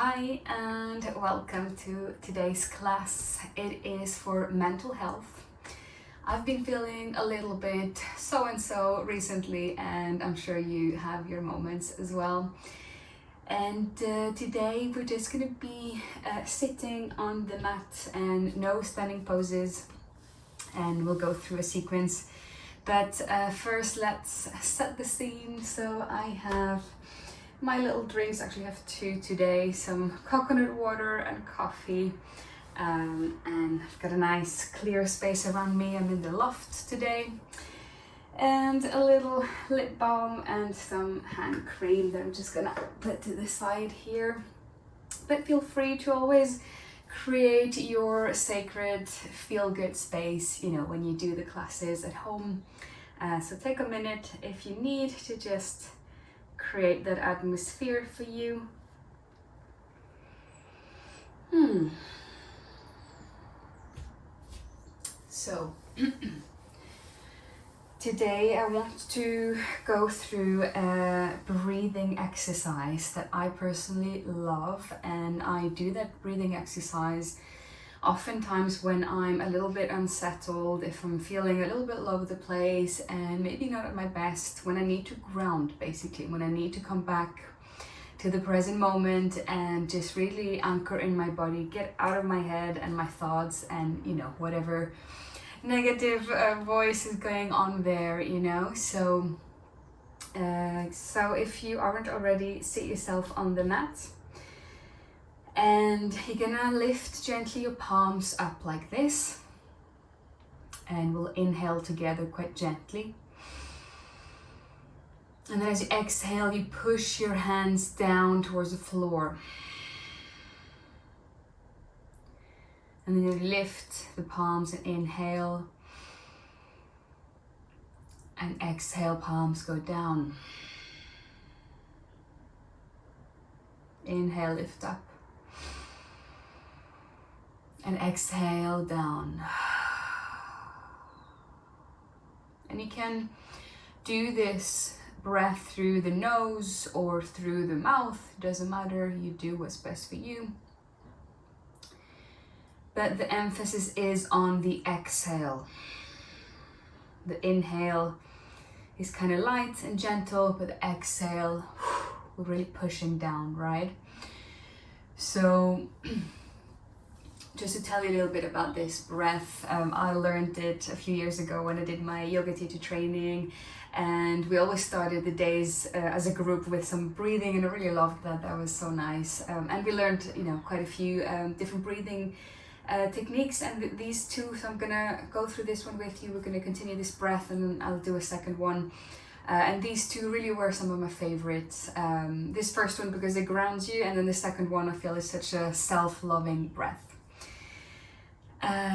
Hi and welcome to today's class. It is for mental health. I've been feeling a little bit so recently, and I'm sure you have your moments as well. And today we're just going to be sitting on the mat and no standing poses, and we'll go through a sequence. But first let's set the scene. So I have my little drinks. Actually have two today, some coconut water and coffee, and I've got a nice clear space around me. I'm in the loft today, and a little lip balm and some hand cream that I'm just gonna put to the side here. But feel free to always create your sacred feel-good space, when you do the classes at home. So take a minute if you need to just create that atmosphere for you. So today I want to go through a breathing exercise that I personally love, and I do that breathing exercise oftentimes when I'm a little bit unsettled, if I'm feeling a little bit all over the place and maybe not at my best, when I need to ground, basically, when I need to come back to the present moment and just really anchor in my body, get out of my head and my thoughts and, whatever negative voice is going on there, So if you aren't already, sit yourself on the mat. And you're gonna lift gently your palms up like this, and we'll inhale together quite gently. And then as you exhale, you push your hands down towards the floor. And then you lift the palms and inhale. And exhale, palms go down. Inhale, lift up. And exhale down. And you can do this breath through the nose or through the mouth. It doesn't matter, you do what's best for you. But the emphasis is on the exhale. The inhale is kind of light and gentle, but the exhale, we're really pushing down, right? So just to tell you a little bit about this breath, I learned it a few years ago when I did my yoga teacher training, and we always started the days as a group with some breathing, and I really loved that. That was so nice. And we learned, quite a few different breathing techniques, and these two, so I'm gonna go through this one with you. We're gonna continue this breath, and then I'll do a second one. And these two really were some of my favorites. This first one because it grounds you, and then the second one I feel is such a self-loving breath.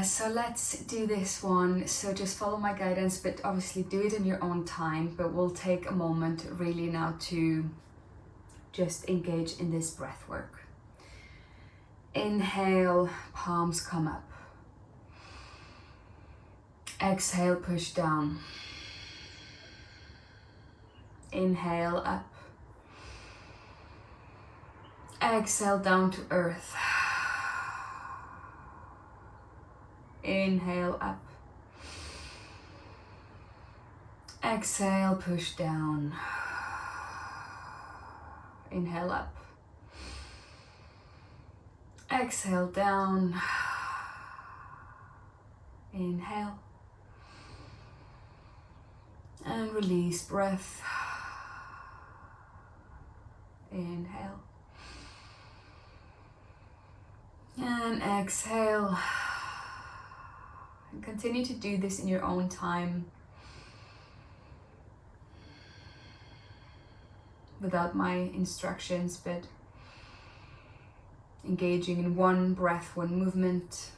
So let's do this one. So just follow my guidance, but obviously do it in your own time. But we'll take a moment really now to just engage in this breath work. Inhale, palms come up. Exhale, push down. Inhale, up. Exhale, down to earth. Inhale, up. Exhale, push down. Inhale, up. Exhale, down. Inhale. And release breath. Inhale. And exhale. And continue to do this in your own time, without my instructions, but engaging in one breath, one movement,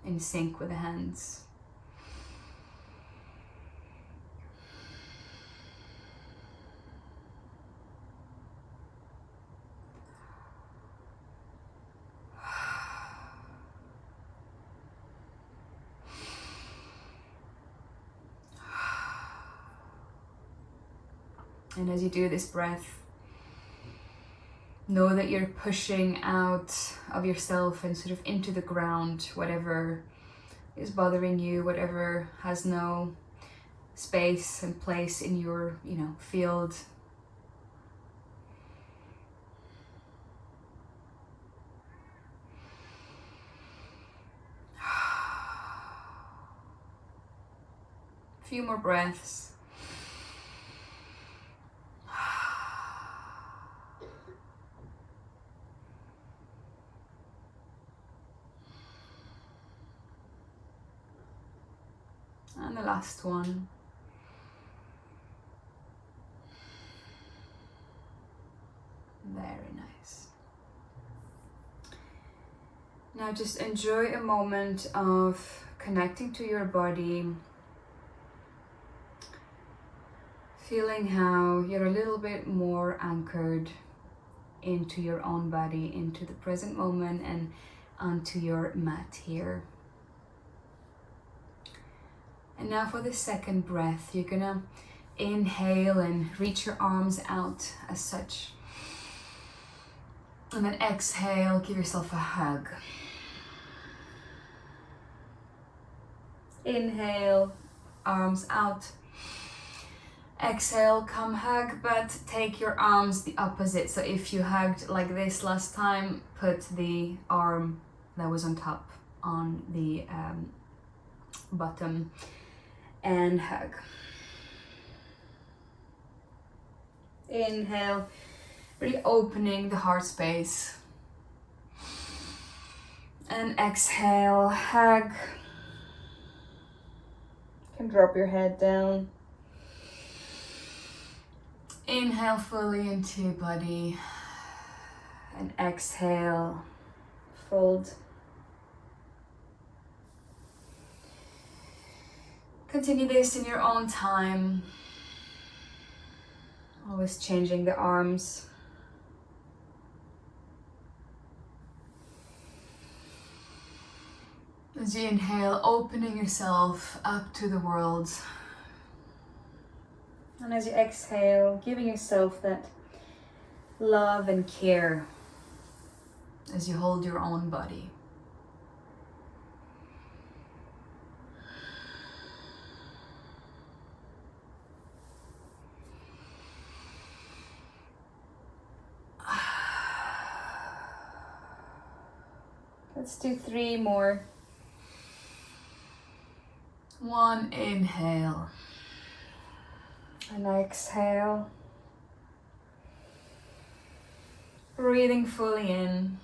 in sync with the hands. And as you do this breath, Know that you're pushing out of yourself and sort of into the ground, whatever is bothering you, whatever has no space and place in your, field. A few more breaths. And the last one. Very nice. Now just enjoy a moment of connecting to your body, feeling how you're a little bit more anchored into your own body, into the present moment and onto your mat here. And now for the second breath, you're gonna inhale and reach your arms out as such. And then exhale, give yourself a hug. Inhale, arms out. Exhale, come hug, but take your arms the opposite. So if you hugged like this last time, put the arm that was on top on the bottom and hug. Inhale, really opening the heart space. And exhale, hug. You can drop your head down. Inhale fully into your body. And exhale, fold. Continue this in your own time. Always changing the arms. As you inhale, opening yourself up to the world. And as you exhale, giving yourself that love and care as you hold your own body. Let's do 3 more. 1, inhale. And exhale. Breathing fully in.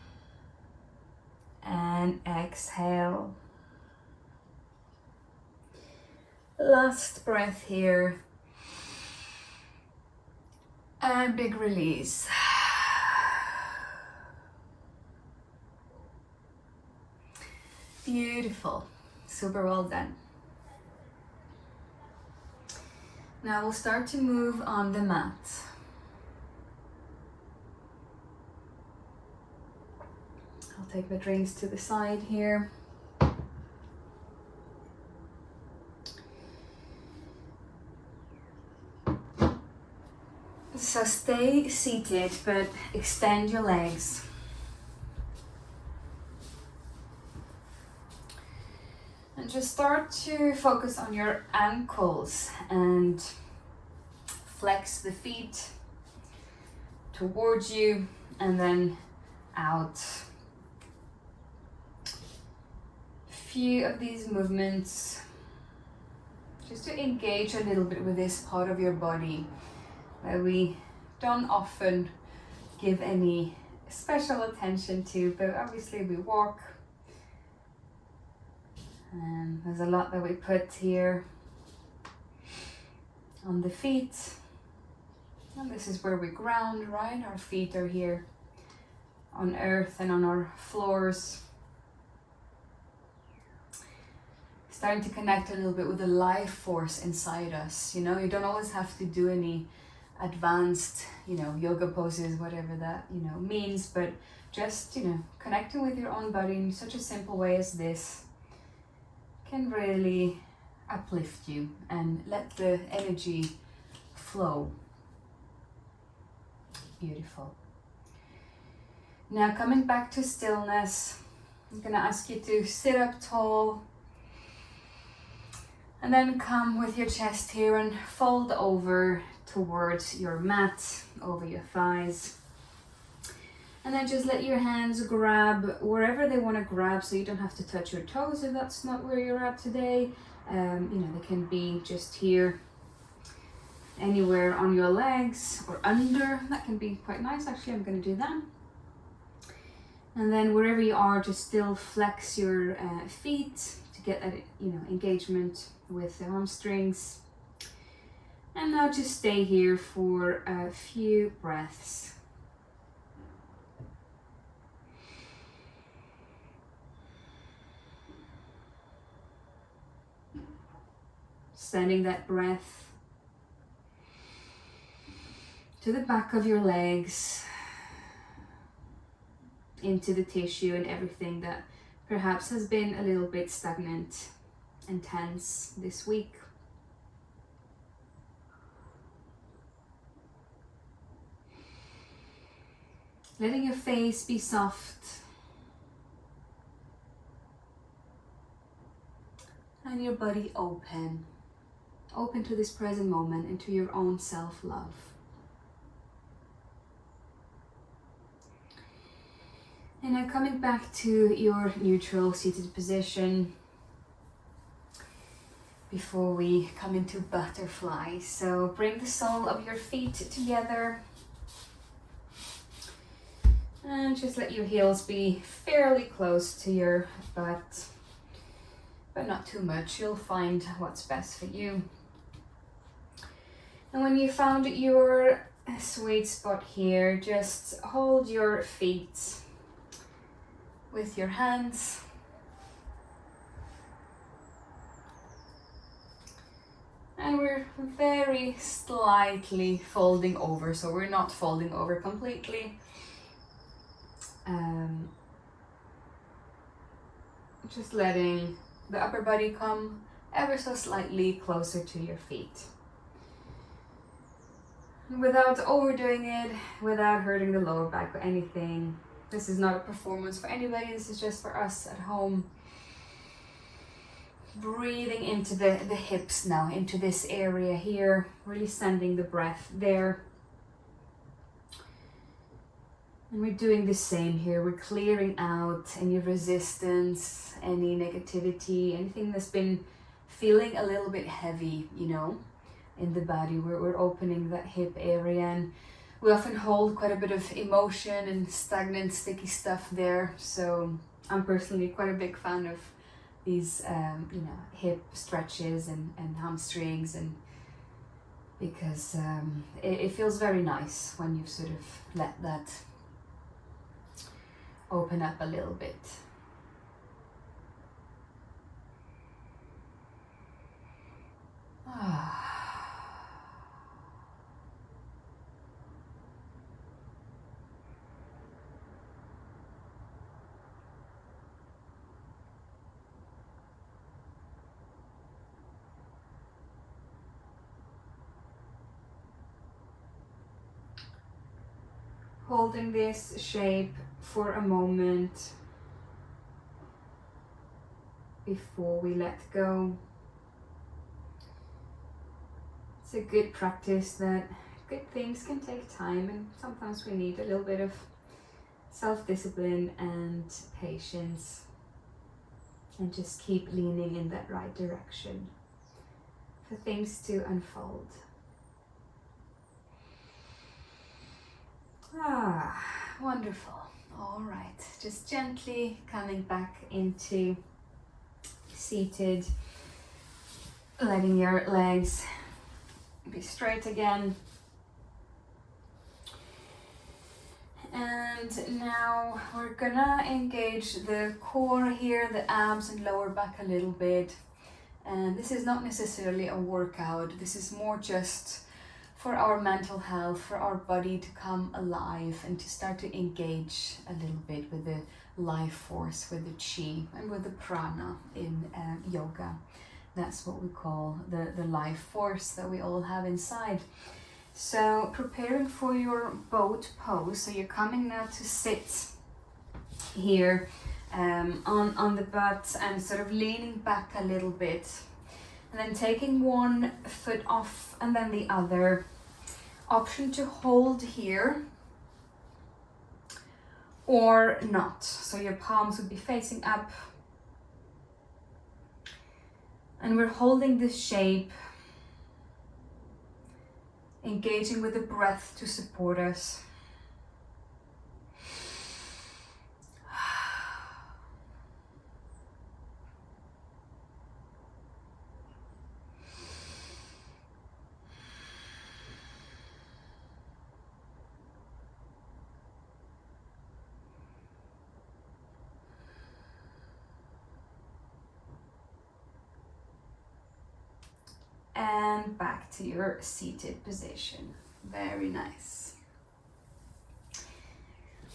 And exhale. Last breath here. And big release. Beautiful. Super well done. Now we'll start to move on the mat. I'll take the drinks to the side here. So stay seated, but extend your legs. And just start to focus on your ankles and flex the feet towards you and then out. Few of these movements just to engage a little bit with this part of your body that we don't often give any special attention to, but obviously we walk. And there's a lot that we put here on the feet. And this is where we ground, right? Our feet are here on earth and on our floors. Starting to connect a little bit with the life force inside us. You don't always have to do any advanced, yoga poses, whatever that, means, but just, connecting with your own body in such a simple way as this can really uplift you and let the energy flow. Beautiful. Now coming back to stillness, I'm gonna ask you to sit up tall and then come with your chest here and fold over towards your mat, over your thighs. And then just let your hands grab wherever they want to grab, so you don't have to touch your toes if that's not where you're at today. They can be just here, anywhere on your legs or under. That can be quite nice, actually. I'm going to do that. And then wherever you are, just still flex your feet to get that engagement with the hamstrings. And now just stay here for a few breaths. Sending that breath to the back of your legs, into the tissue and everything that perhaps has been a little bit stagnant and tense this week. Letting your face be soft and your body open to this present moment and to your own self-love. And now coming back to your neutral seated position before we come into butterfly. So bring the sole of your feet together and just let your heels be fairly close to your butt, but not too much. You'll find what's best for you. And when you found your sweet spot here, just hold your feet with your hands. And we're very slightly folding over, so we're not folding over completely. Just letting the upper body come ever so slightly closer to your feet. Without overdoing it, without hurting the lower back or anything. This is not a performance for anybody, this is just for us at home. Breathing into the hips now, into this area here, really sending the breath there. And we're doing the same here. We're clearing out any resistance, any negativity, anything that's been feeling a little bit heavy, in the body. We're opening that hip area, and we often hold quite a bit of emotion and stagnant, sticky stuff there. So I'm personally quite a big fan of these, hip stretches and hamstrings, and because it feels very nice when you've sort of let that open up a little bit. Holding this shape for a moment before we let go. It's a good practice that good things can take time, and sometimes we need a little bit of self-discipline and patience, and just keep leaning in that right direction for things to unfold. Wonderful. All right, just gently coming back into seated, letting your legs be straight again. And now we're gonna engage the core here, the abs and lower back a little bit. And this is not necessarily a workout, this is more just for our mental health, for our body to come alive and to start to engage a little bit with the life force, with the chi and with the prana in yoga. That's what we call the life force that we all have inside. So preparing for your boat pose. So you're coming now to sit here on the butt and sort of leaning back a little bit. And then taking one foot off and then the other. Option to hold here or not. So your palms would be facing up. And we're holding this shape, engaging with the breath to support us. And back to your seated position. Very nice.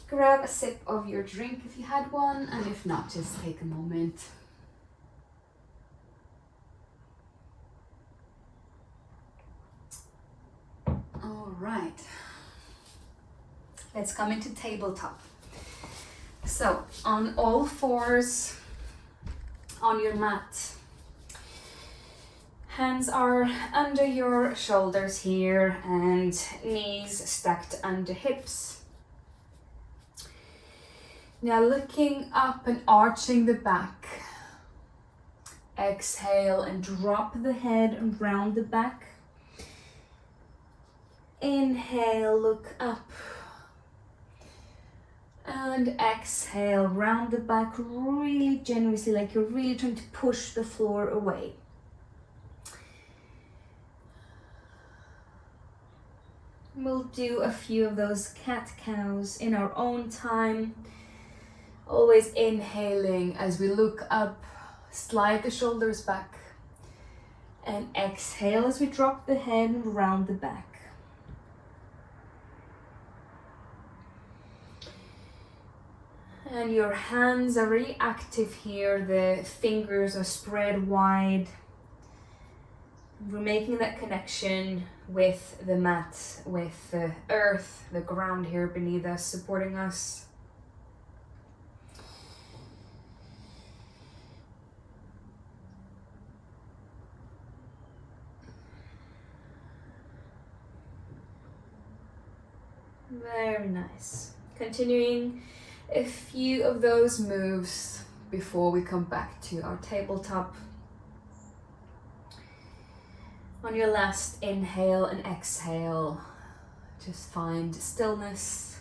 Grab a sip of your drink if you had one, and if not, just take a moment. All right. Let's come into tabletop. So, on all fours on your mat. Hands are under your shoulders here and knees stacked under hips. Now looking up and arching the back. Exhale and drop the head around the back. Inhale, look up. And exhale, round the back really generously, like you're really trying to push the floor away. We'll do a few of those cat-cows in our own time. Always inhaling as we look up, slide the shoulders back. And exhale as we drop the head and round the back. And your hands are really active here. The fingers are spread wide. We're making that connection with the mat, with the earth, the ground here beneath us, supporting us. Very nice. Continuing a few of those moves before we come back to our tabletop. On your last inhale and exhale, just find stillness.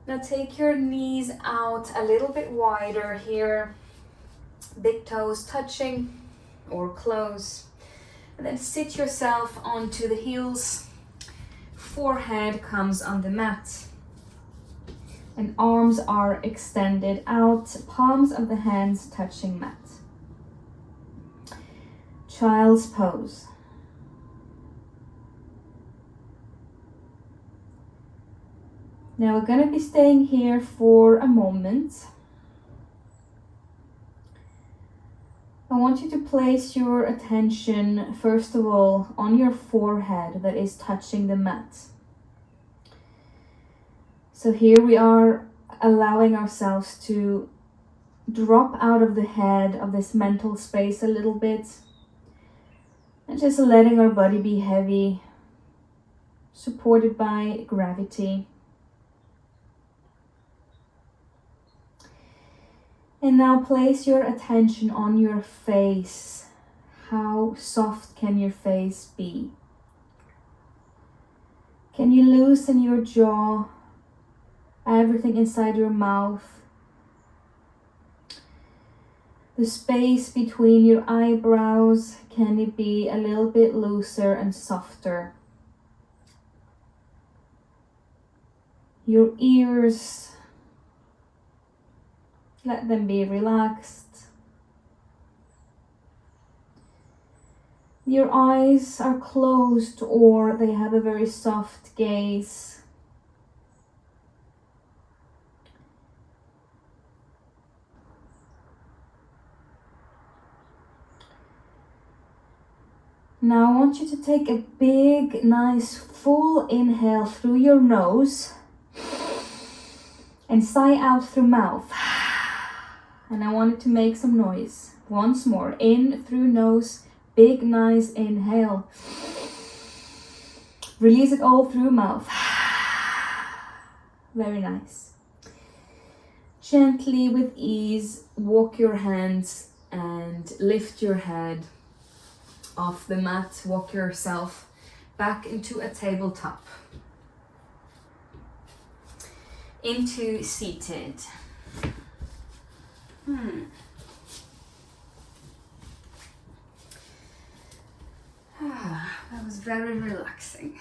Now take your knees out a little bit wider here, big toes touching or close, and then sit yourself onto the heels. Forehead comes on the mat. And arms are extended out, palms of the hands touching mat. Child's pose. Now we're going to be staying here for a moment. I want you to place your attention, first of all, on your forehead that is touching the mat. So here we are allowing ourselves to drop out of the head of this mental space a little bit and just letting our body be heavy, supported by gravity. And now place your attention on your face. How soft can your face be? Can you loosen your jaw? Everything inside your mouth. The space between your eyebrows, can it be a little bit looser and softer? Your ears, let them be relaxed. Your eyes are closed or they have a very soft gaze. Now I want you to take a big, nice, full inhale through your nose and sigh out through mouth. And I want it to make some noise. Once more, in through nose, big, nice inhale. Release it all through mouth. Very nice. Gently, with ease, walk your hands and lift your head off the mat. Walk yourself back into a tabletop. Into seated. That was very relaxing.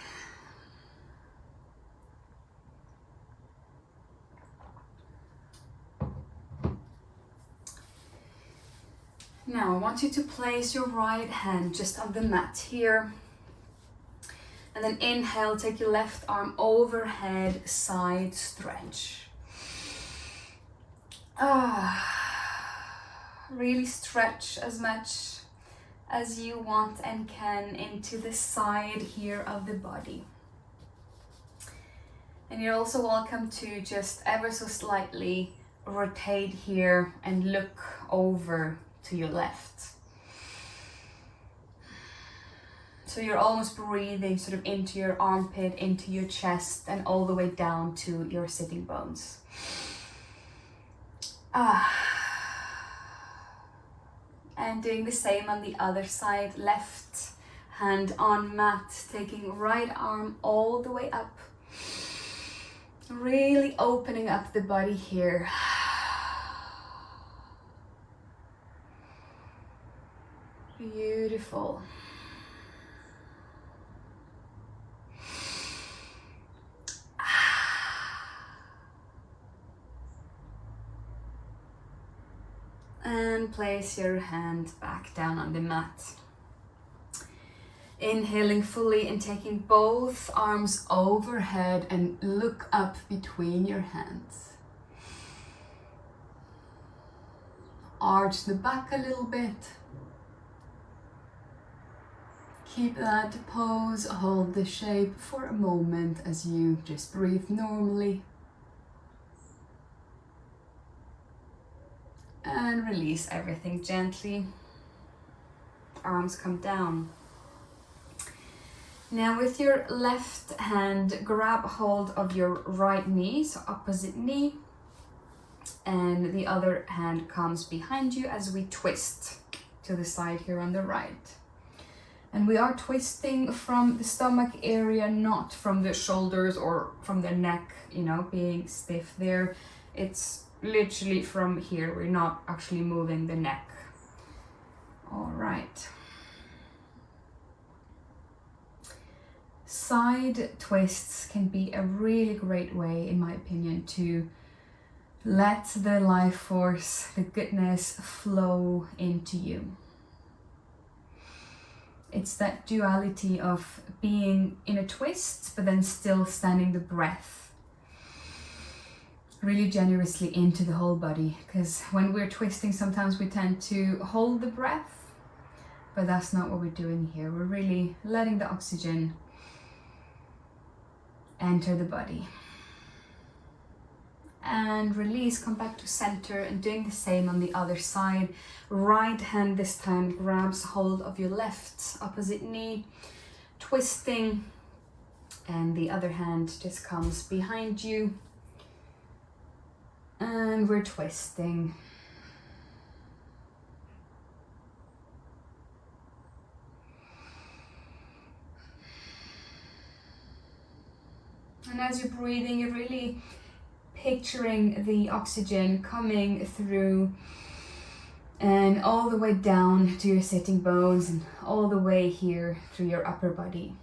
Now I want you to place your right hand just on the mat here. And then inhale, take your left arm overhead, side stretch. Really stretch as much as you want and can into the side here of the body. And you're also welcome to just ever so slightly rotate here and look over to your left. So you're almost breathing sort of into your armpit, into your chest, and all the way down to your sitting bones. And doing the same on the other side, left hand on mat, taking right arm all the way up. Really opening up the body here. Beautiful. And place your hand back down on the mat. Inhaling fully and taking both arms overhead and look up between your hands. Arch the back a little bit. Keep that pose, hold the shape for a moment as you just breathe normally. And release everything gently. Arms come down. Now with your left hand, grab hold of your right knee, so opposite knee. And the other hand comes behind you as we twist to the side here on the right. And we are twisting from the stomach area, not from the shoulders or from the neck, being stiff there. It's literally from here. We're not actually moving the neck. All right. Side twists can be a really great way, in my opinion, to let the life force, the goodness flow into you. It's that duality of being in a twist, but then still standing the breath really generously into the whole body. Because when we're twisting, sometimes we tend to hold the breath, but that's not what we're doing here. We're really letting the oxygen enter the body. And release, come back to center and doing the same on the other side. Right hand this time grabs hold of your left opposite knee, twisting, and the other hand just comes behind you. And we're twisting. And as you're breathing, you're really picturing the oxygen coming through and all the way down to your sitting bones and all the way here through your upper body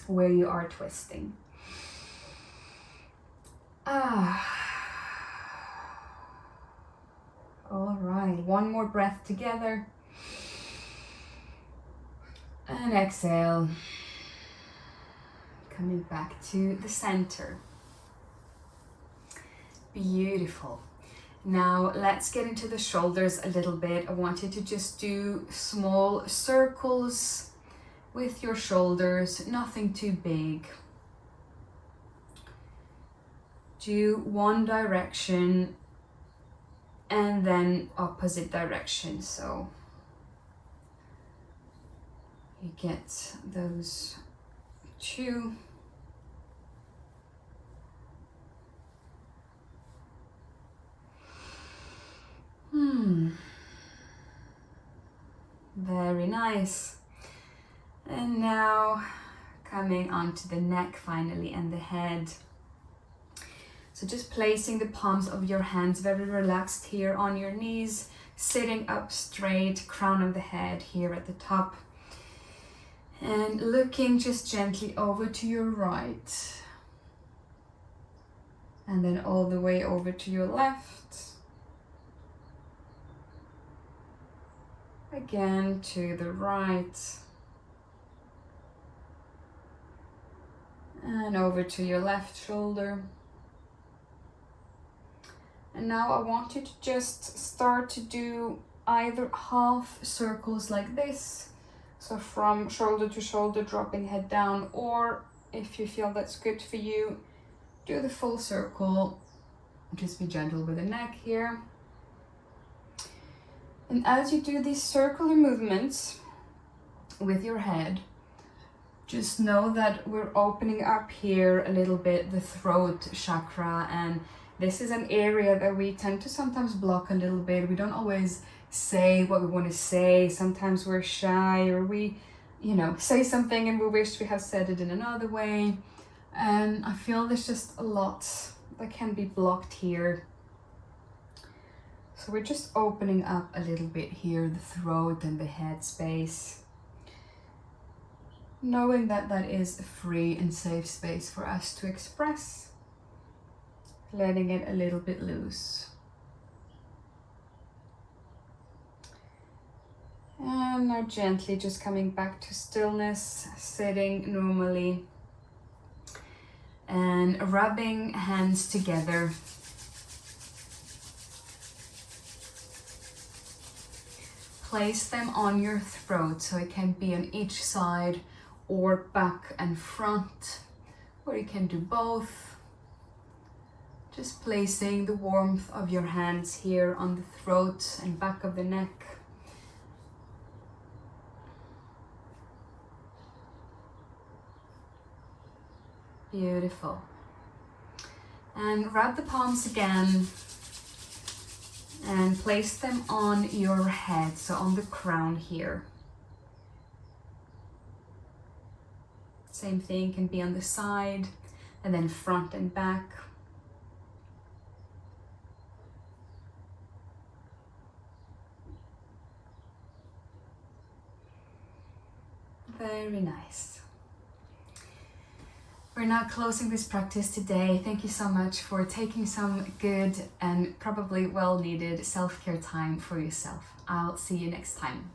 where you are twisting. All right, one more breath together. And exhale. Coming back to the center. Beautiful. Now let's get into the shoulders a little bit. I want you to just do small circles with your shoulders, nothing too big. Do one direction and then opposite direction, so you get those two. Very nice. And now coming onto the neck finally and the head. So just placing the palms of your hands very relaxed here on your knees, sitting up straight, crown of the head here at the top. And looking just gently over to your right. And then all the way over to your left. Again to the right. And over to your left shoulder. And now I want you to just start to do either half circles like this. So from shoulder to shoulder, dropping head down, or if you feel that's good for you, do the full circle. Just be gentle with the neck here. And as you do these circular movements with your head, just know that we're opening up here a little bit the throat chakra, and this is an area that we tend to sometimes block a little bit. We don't always say what we want to say. Sometimes we're shy, or we, say something and we wish we have said it in another way. And I feel there's just a lot that can be blocked here. So we're just opening up a little bit here, the throat and the head space. Knowing that that is a free and safe space for us to express. Letting it a little bit loose. And now gently just coming back to stillness, sitting normally. And rubbing hands together. Place them on your throat, so it can be on each side or back and front, or you can do both. Just placing the warmth of your hands here on the throat and back of the neck. Beautiful. And rub the palms again and place them on your head, so on the crown here. Same thing can be on the side and then front and back. Very nice. We're now closing this practice today. Thank you so much for taking some good and probably well-needed self-care time for yourself. I'll see you next time.